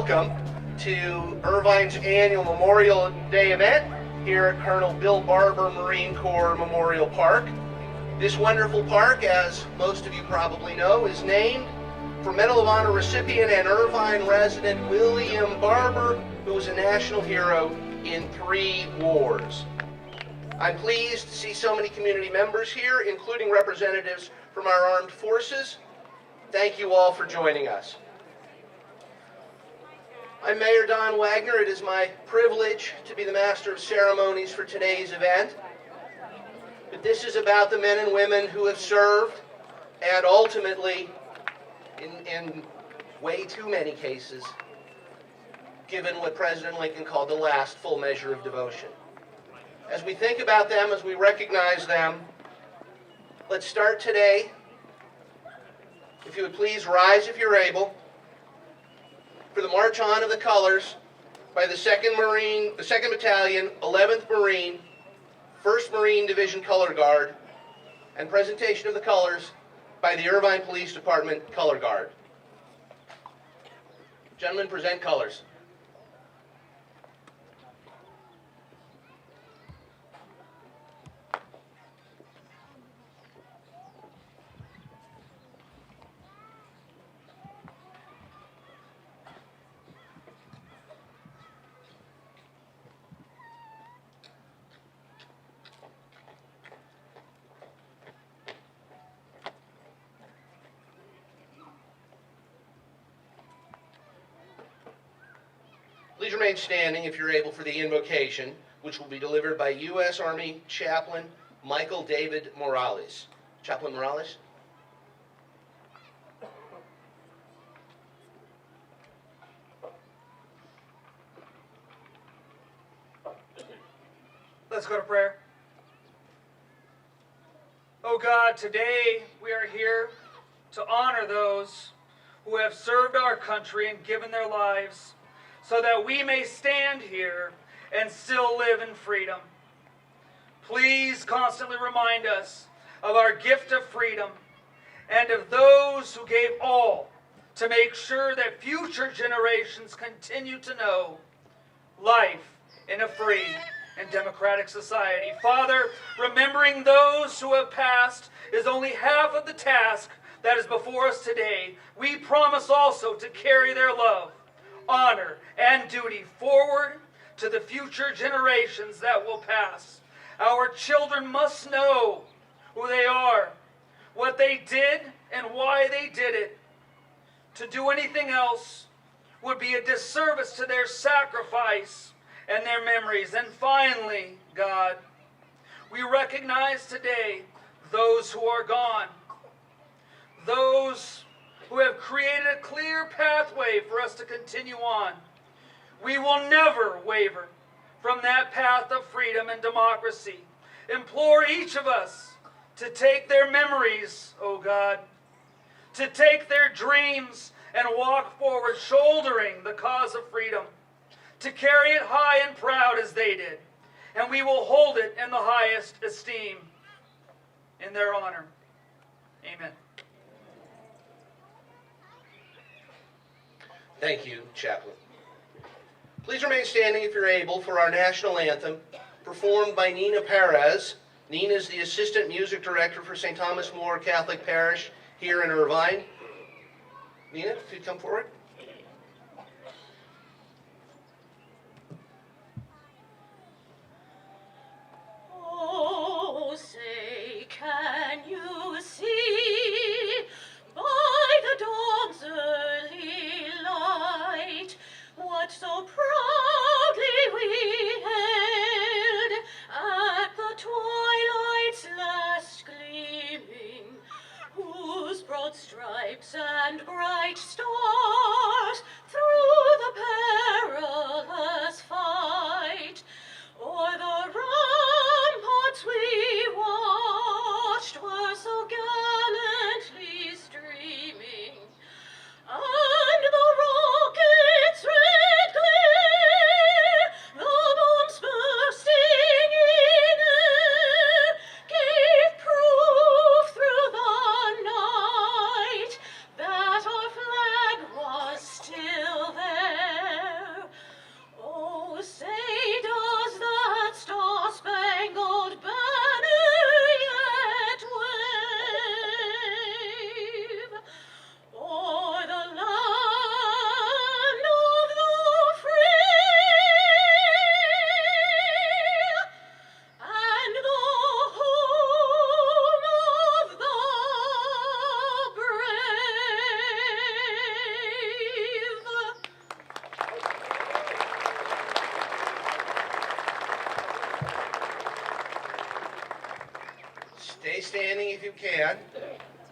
welcome to Irvine's annual Memorial Day event here at Colonel Bill Barber Marine Corps Memorial Park. This wonderful park, as most of you probably know, is named for Medal of Honor recipient and Irvine resident William Barber, who was a national hero in 3 wars. I'm pleased to see so many community members here, including representatives from our armed forces. Thank you all for joining us. I'm Mayor Don Wagner. It is my privilege to be the master of ceremonies for today's event. But this is about the men and women who have served and ultimately, in way too many cases, given what President Lincoln called the last full measure of devotion. As we think about them, as we recognize them, let's start today. If you would please rise if you're able, for the March On of the Colors by the 2nd Battalion, 11th Marine, 1st Marine Division Color Guard, and presentation of the colors by the Irvine Police Department Color Guard. Gentlemen, present colors. Please remain standing if you're able for the invocation, which will be delivered by U.S. Army Chaplain Michael David Morales. Chaplain Morales? Let's go to prayer. Oh God, today we are here to honor those who have served our country and given their lives so that we may stand here and still live in freedom. Please constantly remind us of our gift of freedom and of those who gave all to make sure that future generations continue to know life in a free and democratic society. Father, remembering those who have passed is only half of the task that is before us today. We promise also to carry their love, honor, and duty forward to the future generations that will pass. Our children must know who they are, what they did, and why they did it. To do anything else would be a disservice to their sacrifice and their memories. And finally, God, we recognize today those who are gone, those who have created a clear pathway for us to continue on. We will never waver from that path of freedom and democracy. Implore each of us to take their memories, oh God, to take their dreams and walk forward shouldering the cause of freedom, to carry it high and proud as they did, and we will hold it in the highest esteem in their honor. Amen. Thank you, Chaplain. Please remain standing if you're able for our national anthem, performed by Nina Perez. Nina is the Assistant Music Director for St. Thomas More Catholic Parish here in Irvine. Nina, if you'd come forward. Oh, say, can you see by the dawn's early light what so proudly we hailed at the twilight's last gleaming, whose broad stripes and bright stars through the perilous fight o'er the ramparts we watched were so gallantly streaming, and the rocket's red glare, the bombs bursting in air, gave proof through the night that our flag was still there. you can.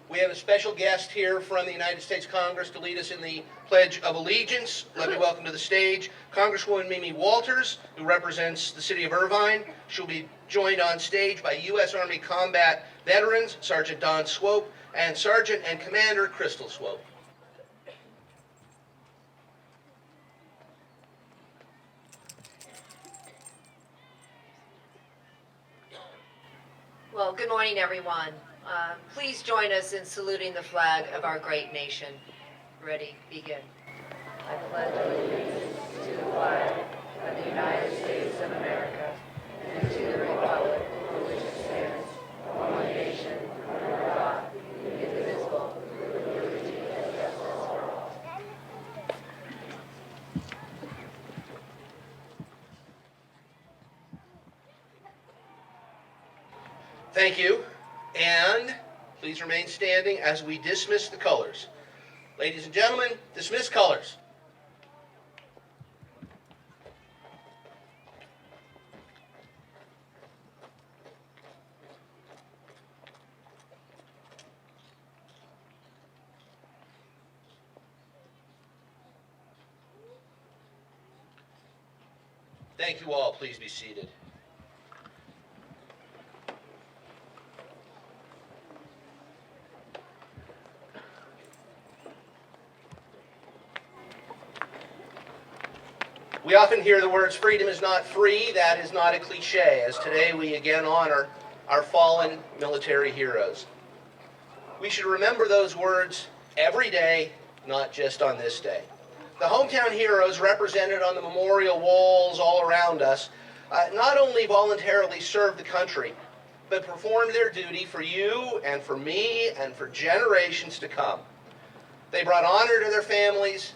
We have a special guest here from the United States Congress to lead us in the Pledge of Allegiance. Let me welcome to the stage Congresswoman Mimi Walters, who represents the city of Irvine. She'll be joined on stage by U.S. Army combat veterans, Sergeant Don Swope and Sergeant and Commander Crystal Swope. Well, good morning, everyone. Please join us in saluting the flag of our great nation. Ready, begin. I pledge allegiance to the flag of the United States of America and to the republic for which it stands, one nation, under God, indivisible, with liberty and justice for all. Thank you, and please remain standing as we dismiss the colors. Ladies and gentlemen, dismiss colors. Thank you all. Please be seated. We often hear the words, freedom is not free. That is not a cliche, as today we again honor our fallen military heroes. We should remember those words every day, not just on this day. The hometown heroes represented on the memorial walls all around us not only voluntarily served the country, but performed their duty for you and for me and for generations to come. They brought honor to their families.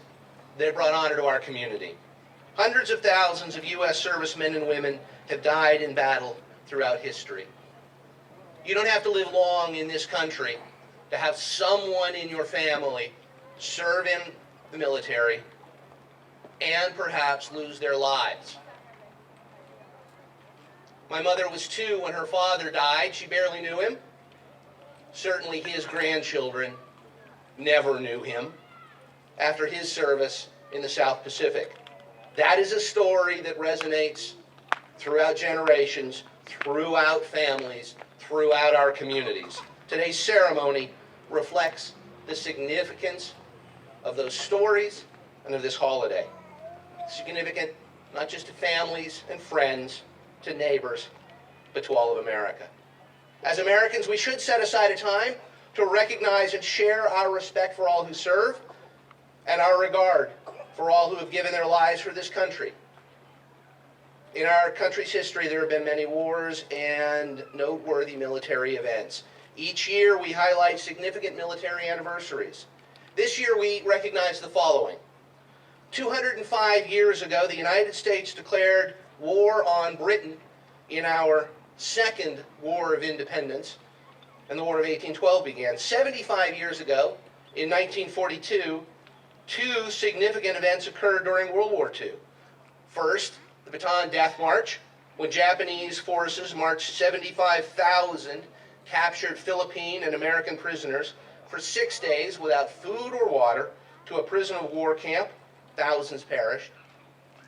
They brought honor to our community. Hundreds of thousands of U.S. servicemen and women have died in battle throughout history. You don't have to live long in this country to have someone in your family serve in the military and perhaps lose their lives. My mother was 2 when her father died. She barely knew him. Certainly his grandchildren never knew him after his service in the South Pacific. That is a story that resonates throughout generations, throughout families, throughout our communities. Today's ceremony reflects the significance of those stories and of this holiday. Significant not just to families and friends, to neighbors, but to all of America. As Americans, we should set aside a time to recognize and share our respect for all who serve and our regard for all who have given their lives for this country. In our country's history, there have been many wars and noteworthy military events. Each year, we highlight significant military anniversaries. This year, we recognize the following. 205 years ago, the United States declared war on Britain in our Second War of Independence, and the War of 1812 began. 75 years ago, in 1942, 2 significant events occurred during World War II. First, the Bataan Death March, when Japanese forces marched 75,000 captured Philippine and American prisoners for 6 days without food or water to a prison of war camp. Thousands perished.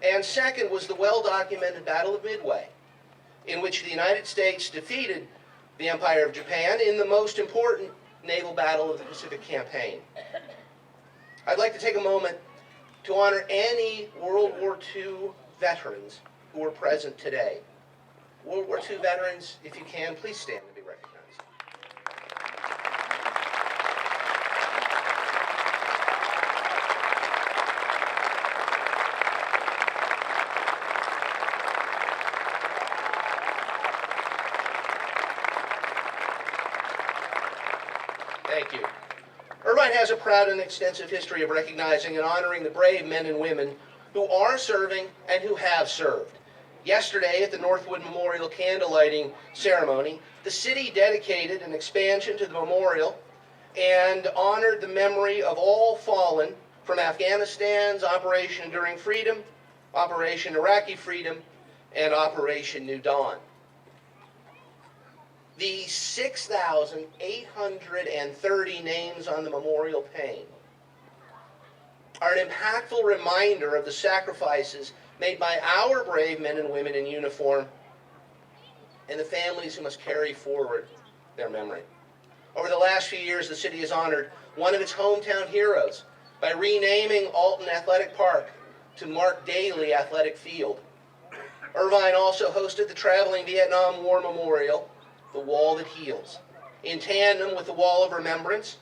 And second was the well-documented Battle of Midway, in which the United States defeated the Empire of Japan in the most important naval battle of the Pacific Campaign. I'd like to take a moment to honor any World War II veterans who are present today. World War II veterans, if you can, please stand and be recognized. Thank you. Irvine has a proud and extensive history of recognizing and honoring the brave men and women who are serving and who have served. Yesterday, at the Northwood Memorial candlelighting ceremony, the city dedicated an expansion to the memorial and honored the memory of all fallen from Afghanistan's Operation Enduring Freedom, Operation Iraqi Freedom, and Operation New Dawn. the 6,830 names on the memorial pane are an impactful reminder of the sacrifices made by our brave men and women in uniform and the families who must carry forward their memory. Over the last few years, the city has honored one of its hometown heroes by renaming Alton Athletic Park to Mark Daly Athletic Field. Irvine also hosted the traveling Vietnam War Memorial, the Wall That Heals, in tandem with the Wall of Remembrance,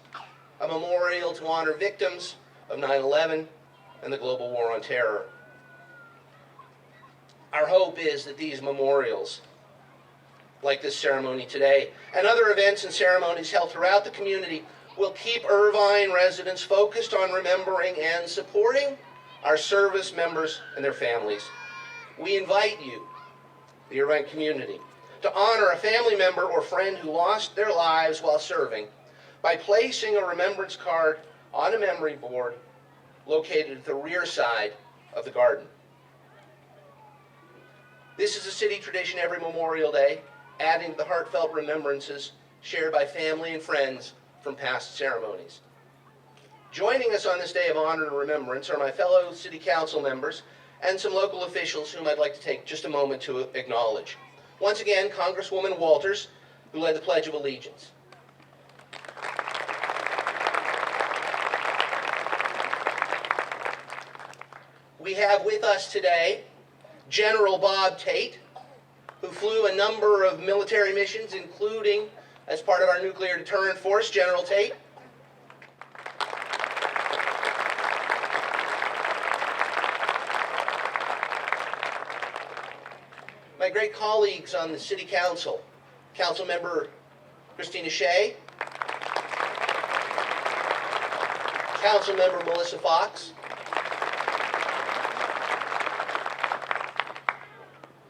a memorial to honor victims of 9/11 and the global war on terror. Our hope is that these memorials, like this ceremony today, and other events and ceremonies held throughout the community, will keep Irvine residents focused on remembering and supporting our service members and their families. We invite you, the Irvine community, to honor a family member or friend who lost their lives while serving by placing a remembrance card on a memory board located at the rear side of the garden. This is a city tradition every Memorial Day, adding to the heartfelt remembrances shared by family and friends from past ceremonies. Joining us on this day of honor and remembrance are my fellow city council members and some local officials whom I'd like to take just a moment to acknowledge. Once again, Congresswoman Walters, who led the Pledge of Allegiance. We have with us today General Bob Tate, who flew a number of military missions, including as part of our nuclear deterrent force. General Tate. My great colleagues on the City Council, Councilmember Christina Shea, Councilmember Melissa Fox,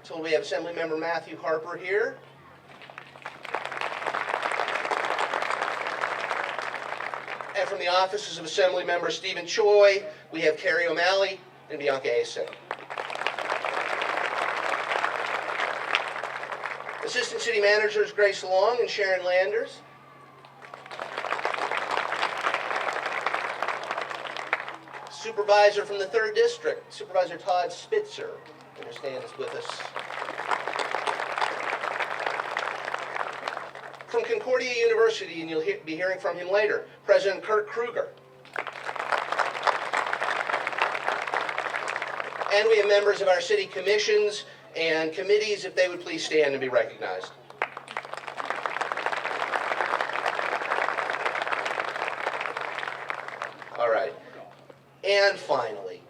so we have Assemblymember Matthew Harper here, and from the offices of Assemblymember Stephen Choi, we have Carrie O'Malley and Bianca Asik. Assistant City Managers Grace Long and Sharon Landers. Supervisor from the 3rd District, Supervisor Todd Spitzer, I understand is with us. From Concordia University, and you'll be hearing from him later, President Kurt Kruger. And we have members of our city commissions and committees, if they would please stand and be recognized. All right. And finally,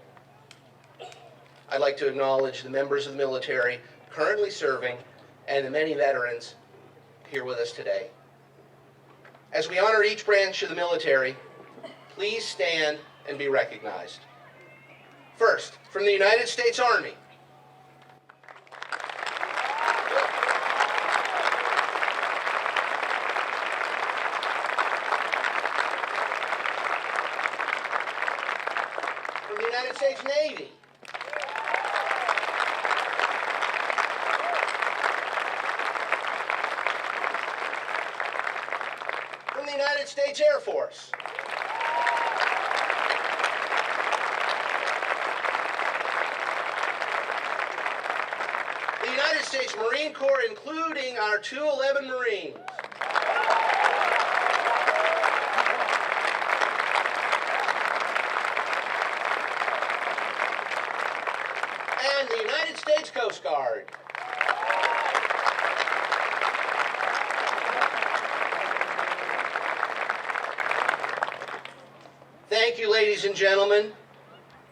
I'd like to acknowledge the members of the military currently serving and the many veterans here with us today. As we honor each branch of the military, please stand and be recognized. First, from the United States Army, from the United States Navy, from the United States Air Force, the United States Marine Corps, including our 211 Marines, and the United States Coast Guard. Thank you, ladies and gentlemen.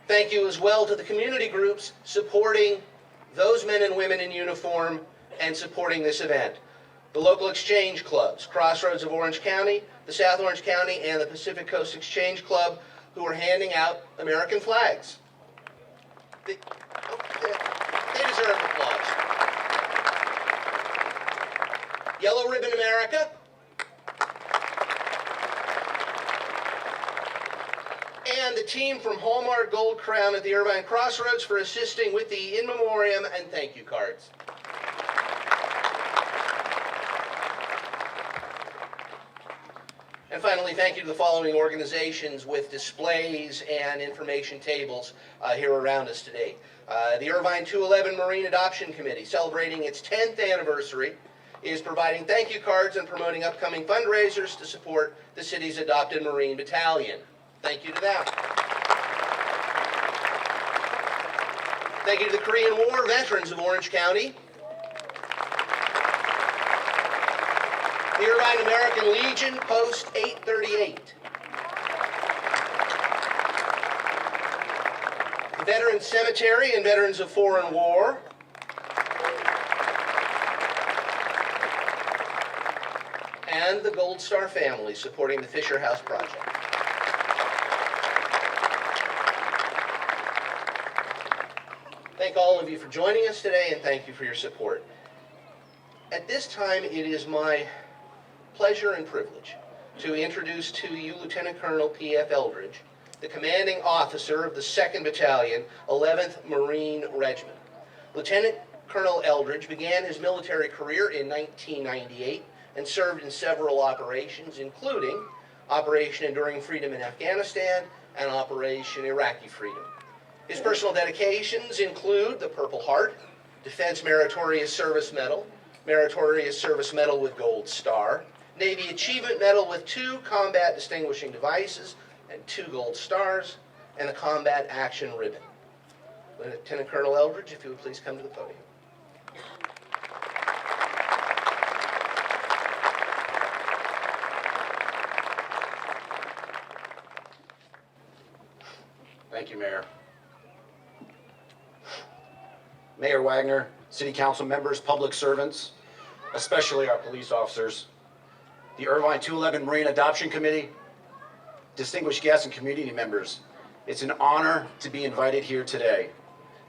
Thank you as well to the community groups supporting those men and women in uniform and supporting this event. The local exchange clubs, Crossroads of Orange County, the South Orange County, and the Pacific Coast Exchange Club, who are handing out American flags. They deserve applause. Yellow Ribbon America, and the team from Hallmark Gold Crown at the Irvine Crossroads for assisting with the in memoriam and thank you cards. finally, thank you to the following organizations with displays and information tables here around us today. The Irvine 211 Marine Adoption Committee, celebrating its 10th anniversary, is providing thank you cards and promoting upcoming fundraisers to support the city's adopted Marine Battalion. Thank you to them. Thank you to the Korean War veterans of Orange County. The Irvine American Legion, Post 838. The Veterans Cemetery and Veterans of Foreign War. And the Gold Star family supporting the Fisher House Project. Thank all of you for joining us today, and thank you for your support. At this time, it is my pleasure and privilege to introduce to you Lieutenant Colonel P.F. Eldridge, the commanding officer of the 2nd Battalion, 11th Marine Regiment. Lieutenant Colonel Eldridge began his military career in 1998 and served in several operations, including Operation Enduring Freedom in Afghanistan and Operation Iraqi Freedom. His personal dedications include the Purple Heart, Defense Meritorious Service Medal, Meritorious Service Medal with Gold Star, Navy Achievement Medal with 2 Combat Distinguishing Devices and 2 Gold Stars, and the Combat Action Ribbon. Lieutenant Colonel Eldridge, if you would please come to the podium. Thank you, Mayor. Mayor Wagner, City Council members, public servants, especially our police officers, the Irvine 211 Marine Adoption Committee, distinguished guests and community members, it's an honor to be invited here today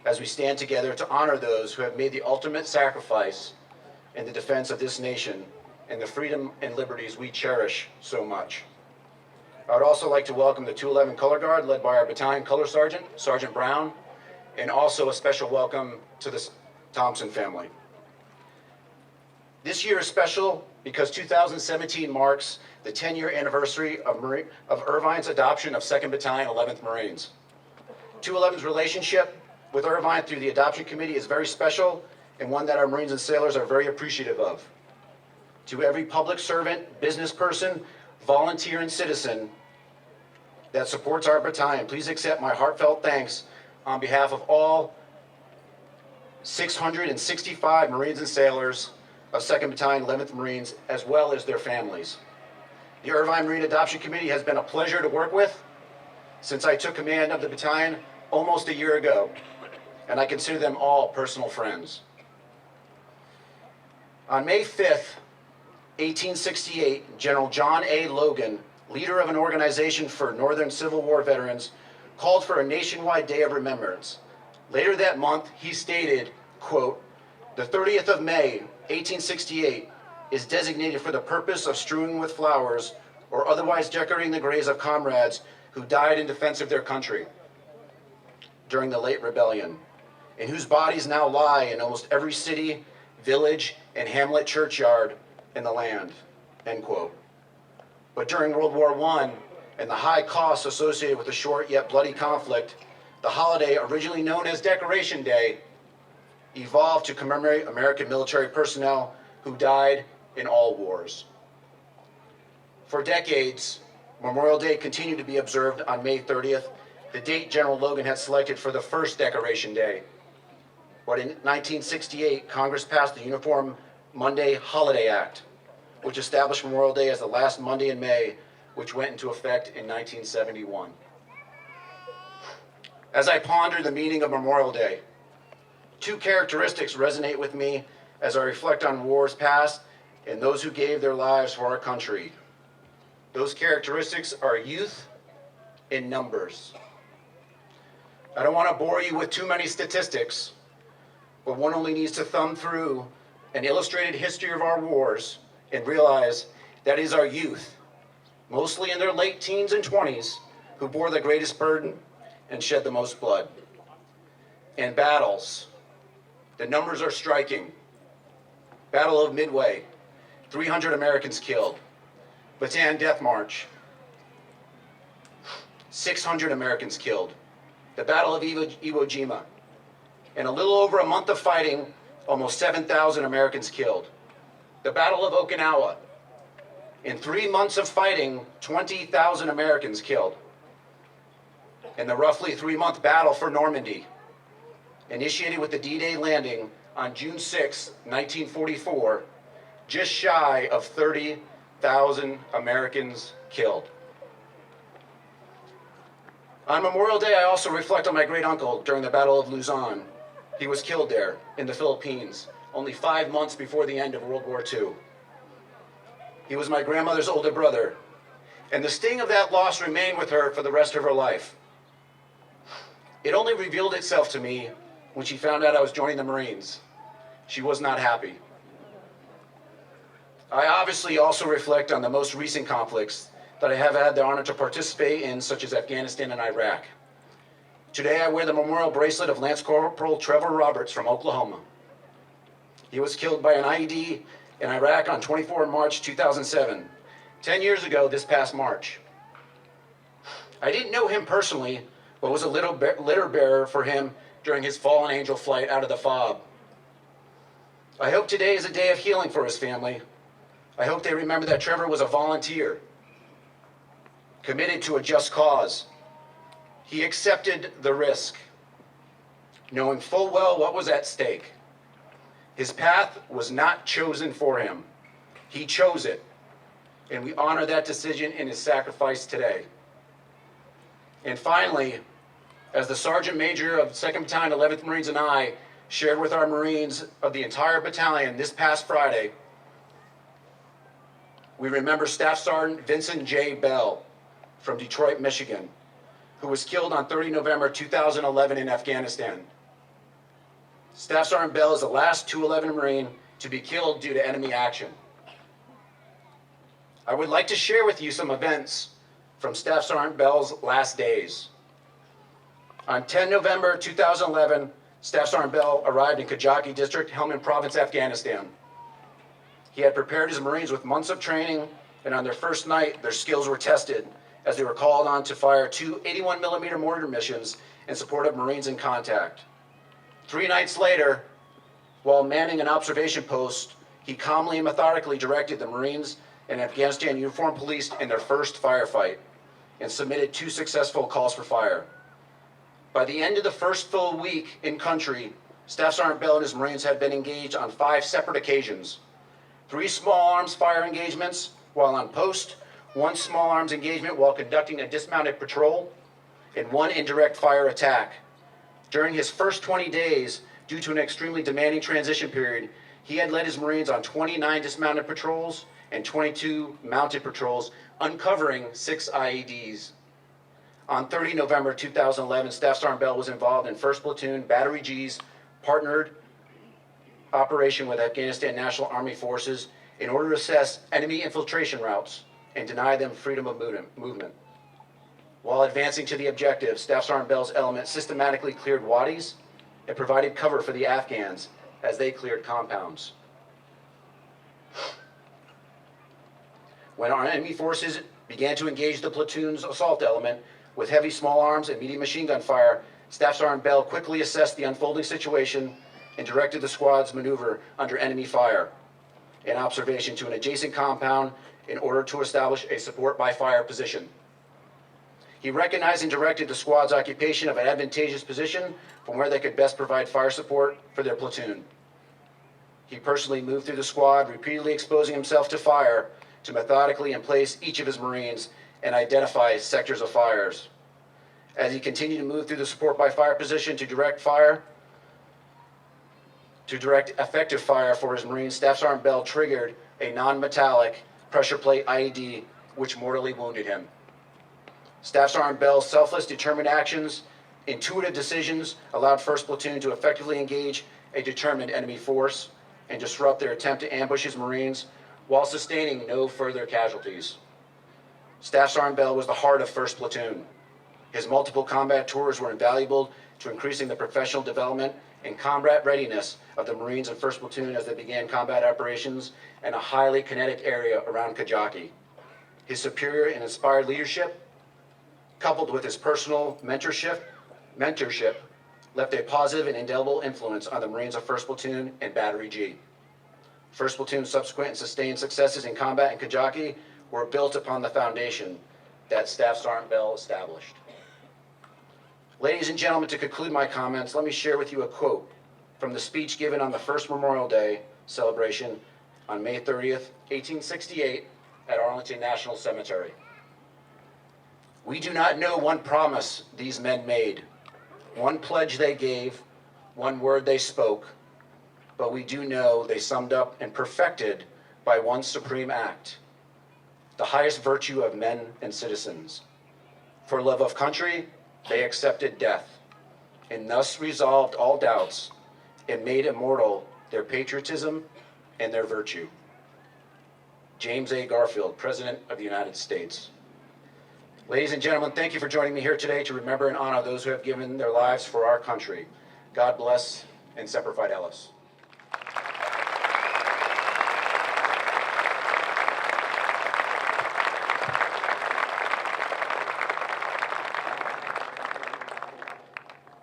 as we stand together to honor those who have made the ultimate sacrifice in the defense of this nation and the freedom and liberties we cherish so much. I would also like to welcome the 211 Color Guard, led by our Battalion Color Sergeant, Sergeant Brown, and also a special welcome to the Thompson family. This year is special because 2017 marks the 10-year anniversary of Irvine's adoption of 2nd Battalion, 11th Marines. 211's relationship with Irvine through the Adoption Committee is very special and one that our Marines and sailors are very appreciative of. To every public servant, business person, volunteer, and citizen that supports our battalion, please accept my heartfelt thanks on behalf of all 665 Marines and sailors of 2nd Battalion, 11th Marines, as well as their families. The Irvine Marine Adoption Committee has been a pleasure to work with since I took command of the battalion almost a year ago, and I consider them all personal friends. On May 5th, 1868, General John A. Logan, leader of an organization for Northern Civil War veterans, called for a nationwide day of remembrance. Later that month, he stated, quote, "The 30th of May, 1868, is designated for the purpose of strewing with flowers or otherwise decorating the graves of comrades who died in defense of their country during the late rebellion, and whose bodies now lie in almost every city, village, and hamlet churchyard in the land," end quote. But during World War I and the high costs associated with the short yet bloody conflict, the holiday, originally known as Decoration Day, evolved to commemorate American military personnel who died in all wars. For decades, Memorial Day continued to be observed on May 30th, the date General Logan had selected for the first Decoration Day. But in 1968, Congress passed the Uniform Monday Holiday Act, which established Memorial Day as the last Monday in May, which went into effect in 1971. As I ponder the meaning of Memorial Day, 2 characteristics resonate with me as I reflect on wars past and those who gave their lives for our country. Those characteristics are youth and numbers. I don't want to bore you with too many statistics, but one only needs to thumb through an illustrated history of our wars and realize that it is our youth, mostly in their late teens and 20s, who bore the greatest burden and shed the most blood. And battles, the numbers are striking. Battle of Midway, 300 Americans killed. Bataan Death March. 600 Americans killed. The Battle of Iwo Jima. In a little over a month of fighting, almost 7,000 Americans killed. The Battle of Okinawa. In 3 months of fighting, 20,000 Americans killed. In the roughly 3-month battle for Normandy, initiated with the D-Day landing on June 6, 1944, just shy of 30,000 Americans killed. On Memorial Day, I also reflect on my great uncle during the Battle of Luzon. He was killed there in the Philippines, only 5 months before the end of World War II. He was my grandmother's older brother, and the sting of that loss remained with her for the rest of her life. It only revealed itself to me when she found out I was joining the Marines. She was not happy. I obviously also reflect on the most recent conflicts that I have had the honor to participate in, such as Afghanistan and Iraq. Today I wear the memorial bracelet of Lance Corporal Trevor Roberts from Oklahoma. He was killed by an IED in Iraq on 24 March 2007, 10 years ago this past March. I didn't know him personally, but was a litter bearer for him during his fallen angel flight out of the FOB. I hope today is a day of healing for his family. I hope they remember that Trevor was a volunteer, committed to a just cause. He accepted the risk, knowing full well what was at stake. His path was not chosen for him. He chose it, and we honor that decision in his sacrifice today. And finally, as the Sergeant Major of 2nd Battalion, 11th Marines and I shared with our Marines of the entire battalion this past Friday, we remember Staff Sergeant Vincent J. Bell from Detroit, Michigan, who was killed on 30 November 2011 in Afghanistan. Staff Sergeant Bell is the last 211 Marine to be killed due to enemy action. I would like to share with you some events from Staff Sergeant Bell's last days. On 10 November 2011, Staff Sergeant Bell arrived in Kajaki District, Helmand Province, Afghanistan. He had prepared his Marines with months of training, and on their first night, their skills were tested as they were called on to fire 2 81mm mortar missions in support of Marines in contact. 3 nights later, while manning an observation post, he calmly and methodically directed the Marines and Afghanistan Uniformed Police in their first firefight and submitted 2 successful calls for fire. By the end of the first full week in country, Staff Sergeant Bell and his Marines had been engaged on 5 separate occasions. 3 small arms fire engagements while on post, 1 small arms engagement while conducting a dismounted patrol, and 1 indirect fire attack. During his first 20 days, due to an extremely demanding transition period, he had led his Marines on 29 dismounted patrols and 22 mounted patrols, uncovering 6 IEDs. On 30 November 2011, Staff Sergeant Bell was involved in 1st Platoon Battery G's partnered operation with Afghanistan National Army Forces in order to assess enemy infiltration routes and deny them freedom of movement. While advancing to the objective, Staff Sergeant Bell's element systematically cleared wadis and provided cover for the Afghans as they cleared compounds. When our enemy forces began to engage the platoon's assault element with heavy small arms and medium machine gun fire, Staff Sergeant Bell quickly assessed the unfolding situation and directed the squad's maneuver under enemy fire and observation to an adjacent compound in order to establish a support by fire position. He recognized and directed the squad's occupation of an advantageous position from where they could best provide fire support for their platoon. He personally moved through the squad, repeatedly exposing himself to fire to methodically place each of his Marines and identify sectors of fires. As he continued to move through the support by fire position to direct effective fire for his Marines, Staff Sergeant Bell triggered a non-metallic pressure plate IED, which mortally wounded him. Staff Sergeant Bell's selfless, determined actions, intuitive decisions allowed 1st Platoon to effectively engage a determined enemy force and disrupt their attempt to ambush his Marines while sustaining no further casualties. Staff Sergeant Bell was the heart of 1st Platoon. His multiple combat tours were invaluable to increasing the professional development and combat readiness of the Marines in 1st Platoon as they began combat operations in a highly kinetic area around Kajaki. His superior and inspired leadership, coupled with his personal mentorship, left a positive and indelible influence on the Marines of 1st Platoon and Battery G. 1st Platoon's subsequent and sustained successes in combat in Kajaki were built upon the foundation that Staff Sergeant Bell established. Ladies and gentlemen, to conclude my comments, let me share with you a quote from the speech given on the first Memorial Day celebration on May 30th, 1868 at Arlington National Cemetery. We do not know one promise these men made, one pledge they gave, one word they spoke, but we do know they summed up and perfected by one supreme act, the highest virtue of men and citizens. For love of country, they accepted death, and thus resolved all doubts and made immortal their patriotism and their virtue. James A. Garfield, President of the United States. Ladies and gentlemen, thank you for joining me here today to remember and honor those who have given their lives for our country. God bless and Semper Fidelis.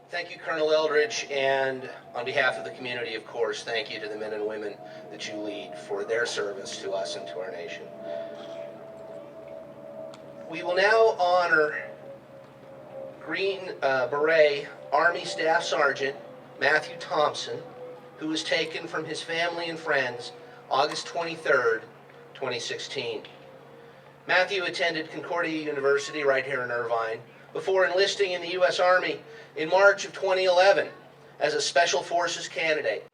Thank you, Colonel Eldridge, and on behalf of the community, of course, thank you to the men and women that you lead for their service to us and to our nation. We will now honor Green Beret Army Staff Sergeant Matthew Thompson, who was taken from his family and friends August 23rd, 2016. Matthew attended Concordia University right here in Irvine before enlisting in the U.S. Army in March of 2011 as a Special Forces candidate.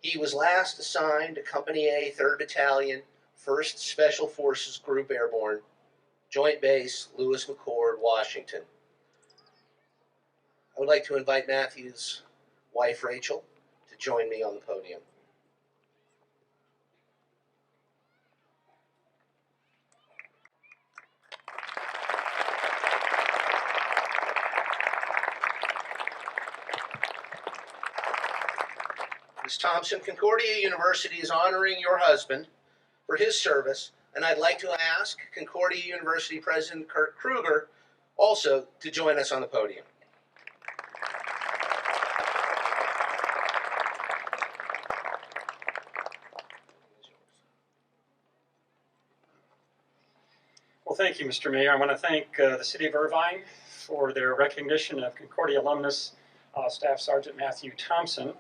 He was last assigned to Company A, 3rd Battalion, 1st Special Forces Group Airborne, Joint Base Lewis McChord, Washington. I would like to invite Matthew's wife, Rachel, to join me on the podium. Ms. Thompson, Concordia University is honoring your husband for his service, and I'd like to ask Concordia University President Kurt Kruger also to join us on the podium. Well, thank you, Mr. Mayor. I want to thank the City of Irvine for their recognition of Concordia alumnus Staff Sergeant Matthew Thompson,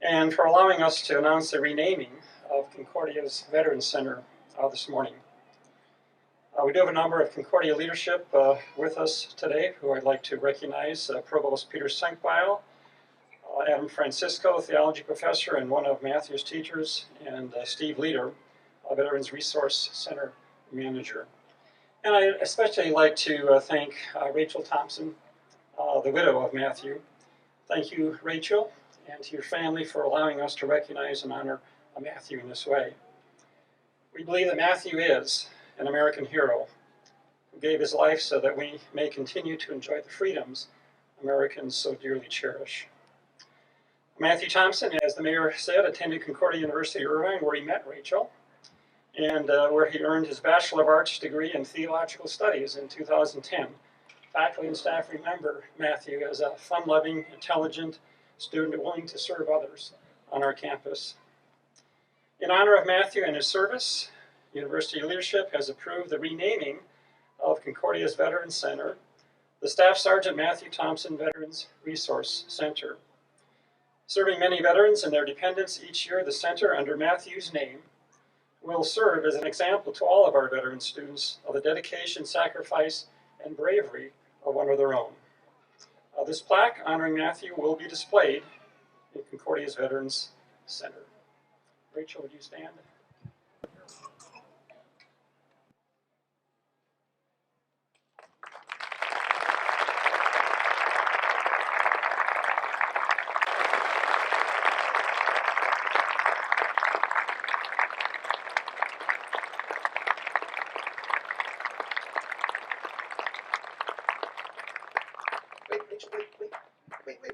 and for allowing us to announce the renaming of Concordia's Veterans Center this morning. We do have a number of Concordia leadership with us today who I'd like to recognize. Provost Peter Senkbeil, Adam Francisco, theology professor and one of Matthew's teachers, and Steve Leader, a Veterans Resource Center manager. And I especially like to thank Rachel Thompson, the widow of Matthew. Thank you, Rachel, and to your family for allowing us to recognize and honor Matthew in this way. We believe that Matthew is an American hero who gave his life so that we may continue to enjoy the freedoms Americans so dearly cherish. Matthew Thompson, as the mayor said, attended Concordia University Irvine, where he met Rachel, and where he earned his Bachelor of Arts degree in Theological Studies in 2010. Faculty and staff remember Matthew as a fun-loving, intelligent student willing to serve others on our campus. In honor of Matthew and his service, university leadership has approved the renaming of Concordia's Veterans Center, the Staff Sergeant Matthew Thompson Veterans Resource Center. Serving many veterans and their dependents each year, the center, under Matthew's name, will serve as an example to all of our veteran students of the dedication, sacrifice, and bravery of one of their own. This plaque honoring Matthew will be displayed in Concordia's Veterans Center. Rachel, would you stand?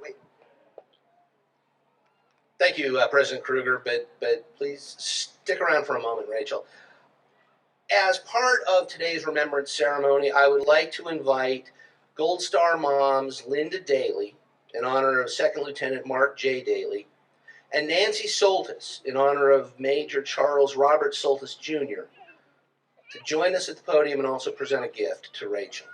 Wait. Thank you, President Kruger, but please stick around for a moment, Rachel. As part of today's remembrance ceremony, I would like to invite Gold Star moms Linda Daly, in honor of Second Lieutenant Mark J. Daly, and Nancy Soltis, in honor of Major Charles Robert Soltis Jr., to join us at the podium and also present a gift to Rachel.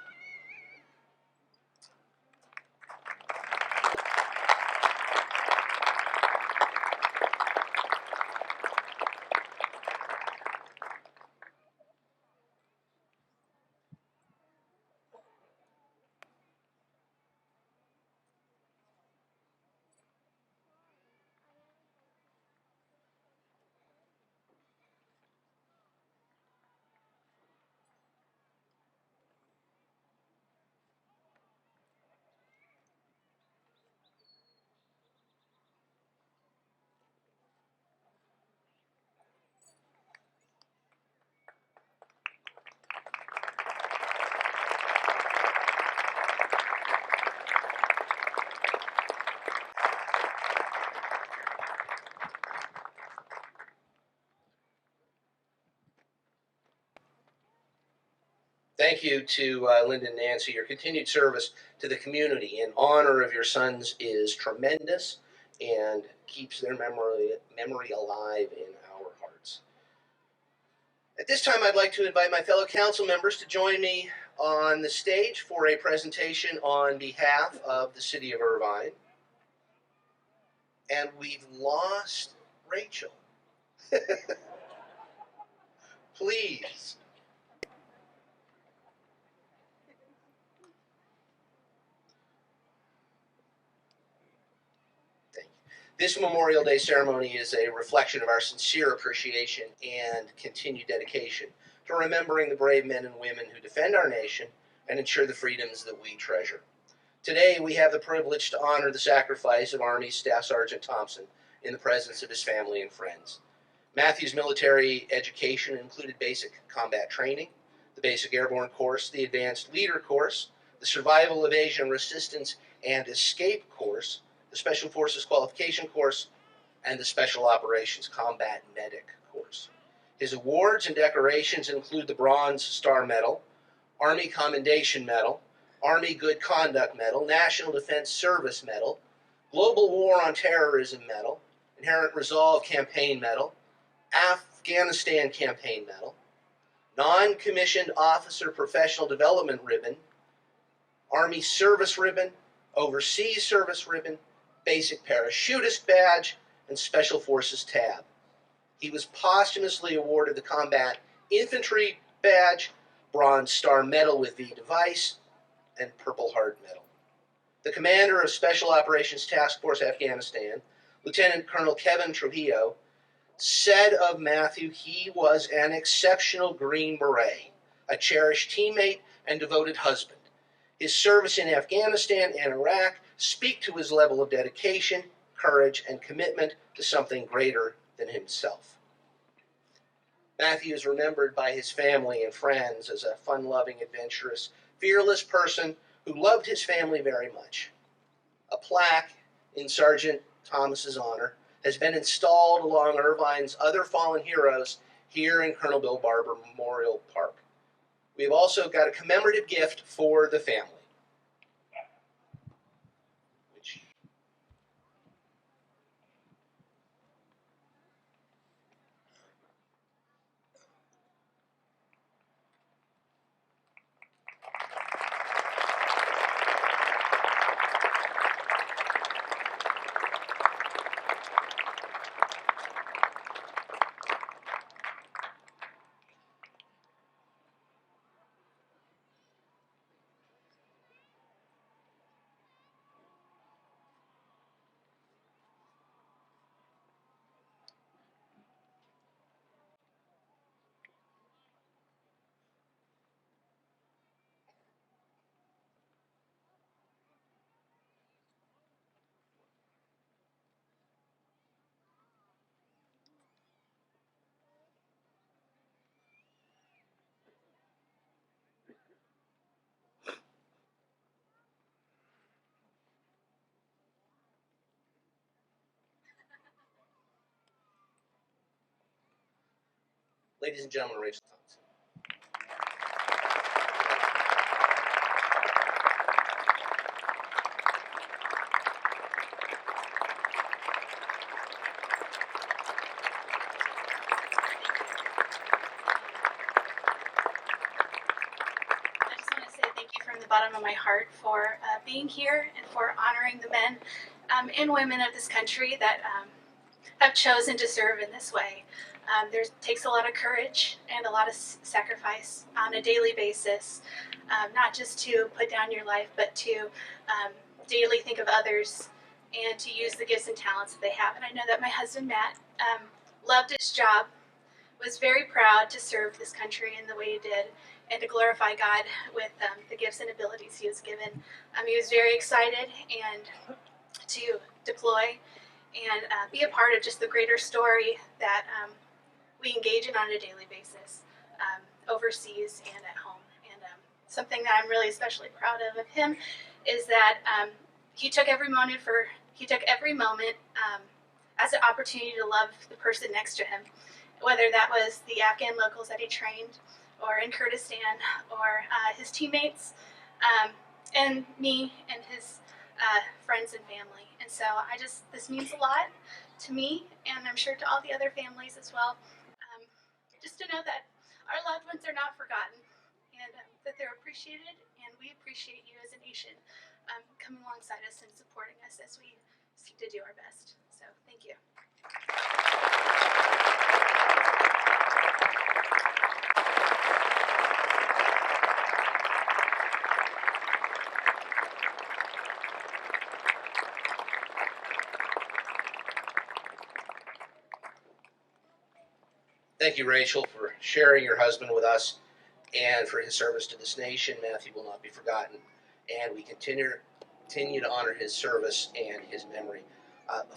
Thank you to Linda and Nancy. Your continued service to the community in honor of your sons is tremendous and keeps their memory alive in our hearts. At this time, I'd like to invite my fellow council members to join me on the stage for a presentation on behalf of the city of Irvine. And we've lost Rachel. Please. This Memorial Day ceremony is a reflection of our sincere appreciation and continued dedication to remembering the brave men and women who defend our nation and ensure the freedoms that we treasure. Today, we have the privilege to honor the sacrifice of Army Staff Sergeant Thompson in the presence of his family and friends. Matthew's military education included basic combat training, the basic airborne course, the advanced leader course, the survival, evasion, resistance, and escape course, the Special Forces Qualification Course, and the Special Operations Combat Medic course. His awards and decorations include the Bronze Star Medal, Army Commendation Medal, Army Good Conduct Medal, National Defense Service Medal, Global War on Terrorism Medal, Inherent Resolve Campaign Medal, Afghanistan Campaign Medal, Non-Commissioned Officer Professional Development Ribbon, Army Service Ribbon, Overseas Service Ribbon, Basic Parachutist Badge, and Special Forces Tab. He was posthumously awarded the Combat Infantry Badge, Bronze Star Medal with V device, and Purple Heart Medal. The commander of Special Operations Task Force Afghanistan, Lieutenant Colonel Kevin Trujillo, said of Matthew he was an exceptional Green Beret, a cherished teammate and devoted husband. His service in Afghanistan and Iraq speak to his level of dedication, courage, and commitment to something greater than himself. Matthew is remembered by his family and friends as a fun-loving, adventurous, fearless person who loved his family very much. A plaque in Sergeant Thomas's honor has been installed along Irvine's other fallen heroes here in Colonel Bill Barber Memorial Park. We've also got a commemorative gift for the family. Ladies and gentlemen, Rachel Thompson. bottom of my heart for being here and for honoring the men and women of this country that have chosen to serve in this way. There takes a lot of courage and a lot of sacrifice on a daily basis, not just to put down your life, but to daily think of others and to use the gifts and talents that they have. And I know that my husband, Matt, loved his job, was very proud to serve this country in the way he did, and to glorify God with the gifts and abilities he was given. He was very excited and to deploy and be a part of just the greater story that we engage in on a daily basis, overseas and at home. And something that I'm really especially proud of him is that he took every moment as an opportunity to love the person next to him, whether that was the Afghan locals that he trained, or in Kurdistan, or his teammates, and me and his friends and family. And so this means a lot to me, and I'm sure to all the other families as well, just to know that our loved ones are not forgotten, and that they're appreciated, and we appreciate you as a nation coming alongside us and supporting us as we seek to do our best. So thank you. Thank you, Rachel, for sharing your husband with us and for his service to this nation. Matthew will not be forgotten, and we continue to honor his service and his memory.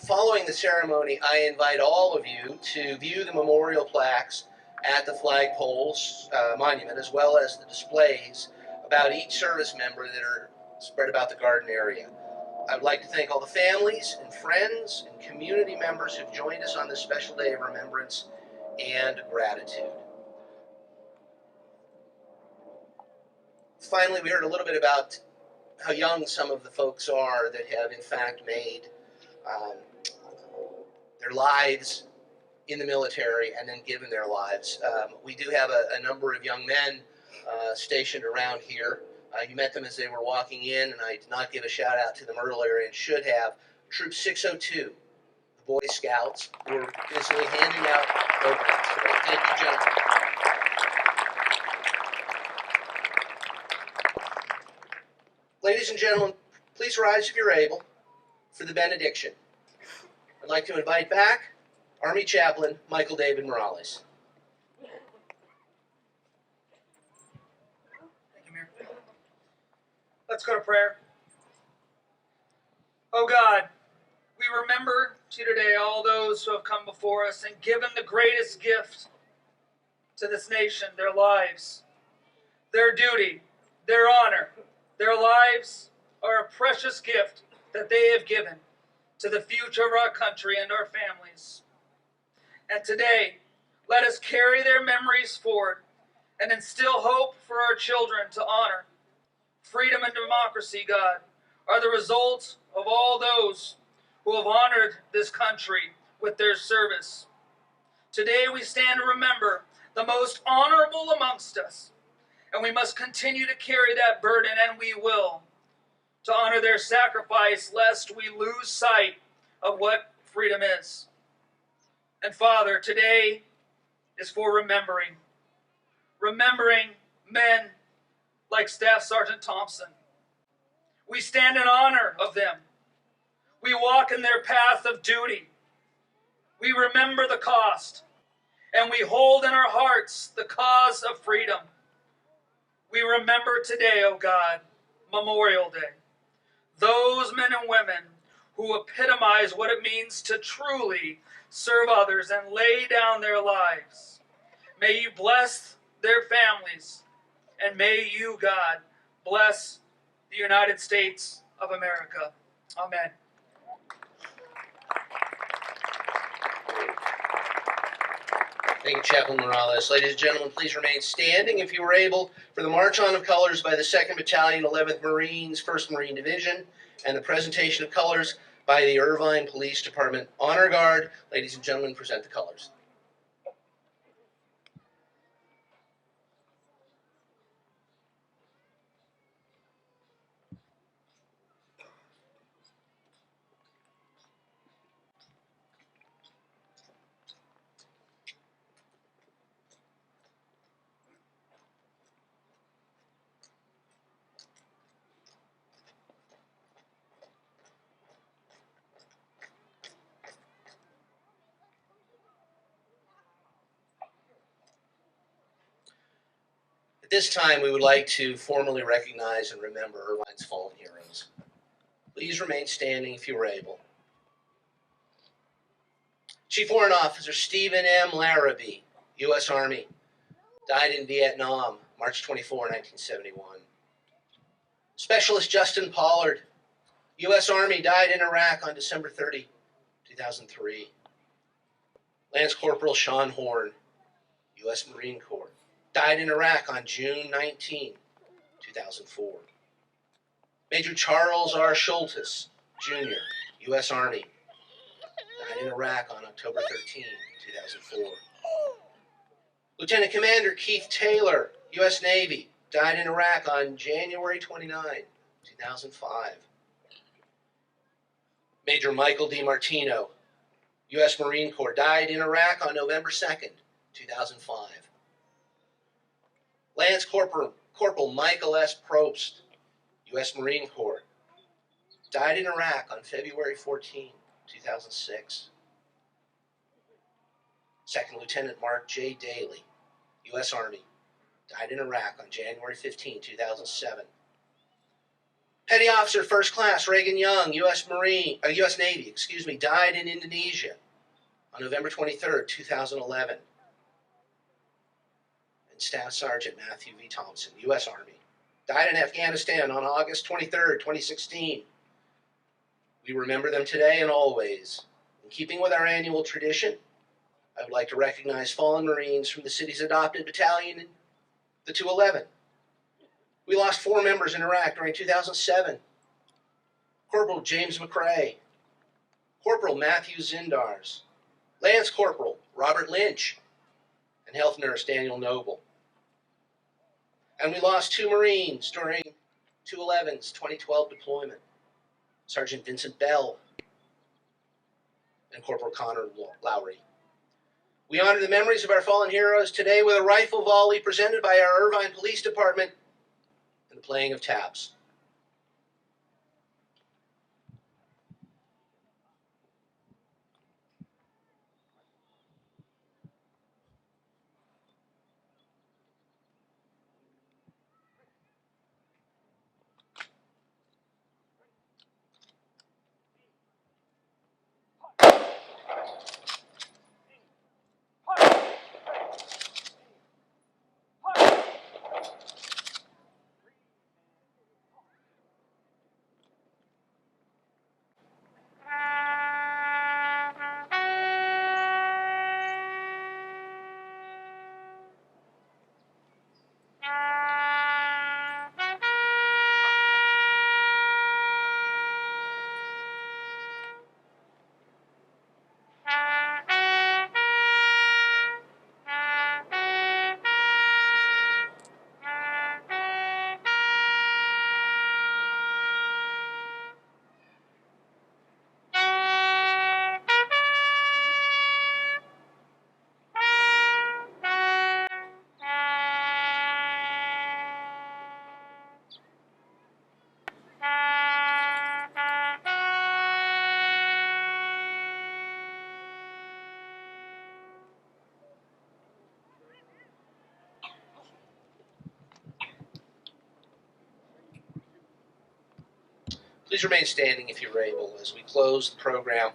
Following the ceremony, I invite all of you to view the memorial plaques at the flagpoles monument, as well as the displays about each service member that are spread about the garden area. I would like to thank all the families and friends and community members who've joined us on this special day of remembrance and gratitude. Finally, we heard a little bit about how young some of the folks are that have in fact made their lives in the military and then given their lives. We do have a number of young men stationed around here. You met them as they were walking in, and I did not give a shout out to them earlier and should have. Troop 602, the Boy Scouts, who are busily handing out programs today. Thank you, gentlemen. Ladies and gentlemen, please rise if you're able for the benediction. I'd like to invite back Army Chaplain Michael David Morales. Thank you, Mayor. Let's go to prayer. Oh God, we remember today all those who have come before us and given the greatest gift to this nation, their lives, their duty, their honor. Their lives are a precious gift that they have given to the future of our country and our families. And today, let us carry their memories forward and instill hope for our children to honor. Freedom and democracy, God, are the result of all those who have honored this country with their service. Today we stand to remember the most honorable amongst us, and we must continue to carry that burden, and we will, to honor their sacrifice, lest we lose sight of what freedom is. And Father, today is for remembering men like Staff Sergeant Thompson. We stand in honor of them. We walk in their path of duty. We remember the cost, and we hold in our hearts the cause of freedom. We remember today, oh God, Memorial Day, those men and women who epitomize what it means to truly serve others and lay down their lives. May you bless their families, and may you, God, bless the United States of America. Amen. Thank you, Chaplain Morales. Ladies and gentlemen, please remain standing if you were able for the March On of Colors by the 2nd Battalion, 11th Marines, 1st Marine Division, and the presentation of colors by the Irvine Police Department Honor Guard. Ladies and gentlemen, present the colors. At this time, we would like to formally recognize and remember Irvine's fallen heroes. Please remain standing if you are able. Chief Warrant Officer Stephen M. Larrabee, U.S. Army, died in Vietnam, March 24, 1971. Specialist Justin Pollard, U.S. Army, died in Iraq on December 30, 2003. Lance Corporal Sean Horn, U.S. Marine Corps, died in Iraq on June 19, 2004. Major Charles R. Schultes, Jr., U.S. Army, died in Iraq on October 13, 2004. Lieutenant Commander Keith Taylor, U.S. Navy, died in Iraq on January 29, 2005. Major Michael DiMartino, U.S. Marine Corps, died in Iraq on November 2nd, 2005. Lance Corporal Michael S. Probst, U.S. Marine Corps, died in Iraq on February 14, 2006. Second Lieutenant Mark J. Daly, U.S. Army, died in Iraq on January 15, 2007. Petty Officer First Class Reagan Young, U.S. Navy, died in Indonesia on November 23, 2011. And Staff Sergeant Matthew V. Thompson, U.S. Army, died in Afghanistan on August 23, 2016. We remember them today and always. In keeping with our annual tradition, I would like to recognize fallen Marines from the city's adopted battalion, the 211. We lost 4 members in Iraq during 2007. Corporal James McRae, Corporal Matthew Zindars, Lance Corporal Robert Lynch, and Health Nurse Daniel Noble. And we lost 2 Marines during 211's 2012 deployment, Sergeant Vincent Bell and Corporal Connor Lowry. We honor the memories of our fallen heroes today with a rifle volley presented by our Irvine Police Department and the playing of taps. Please remain standing if you're able as we close the program.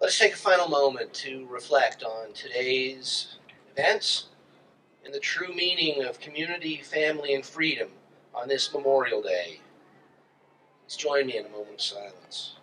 Let us take a final moment to reflect on today's events and the true meaning of community, family, and freedom on this Memorial Day. Please join me in a moment of silence.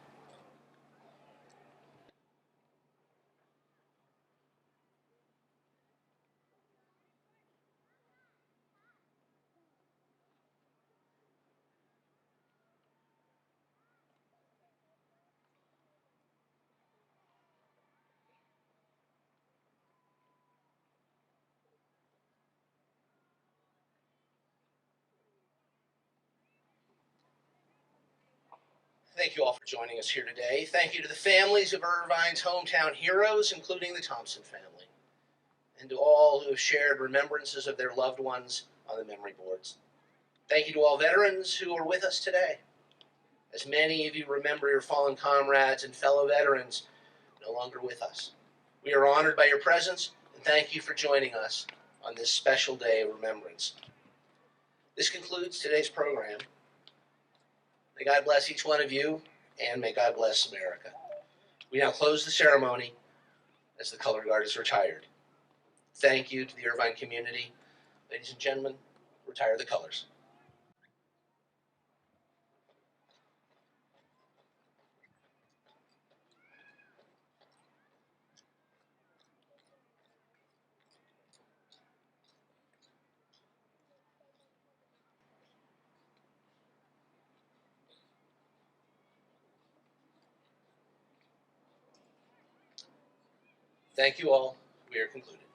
Thank you all for joining us here today. Thank you to the families of Irvine's hometown heroes, including the Thompson family, and to all who have shared remembrances of their loved ones on the memory boards. Thank you to all veterans who are with us today. As many of you remember your fallen comrades and fellow veterans no longer with us, we are honored by your presence, and thank you for joining us on this special day of remembrance. This concludes today's program. May God bless each one of you, and may God bless America. We now close the ceremony as the color guard is retired. Thank you to the Irvine community. Ladies and gentlemen, retire the colors. Thank you all. We are concluded.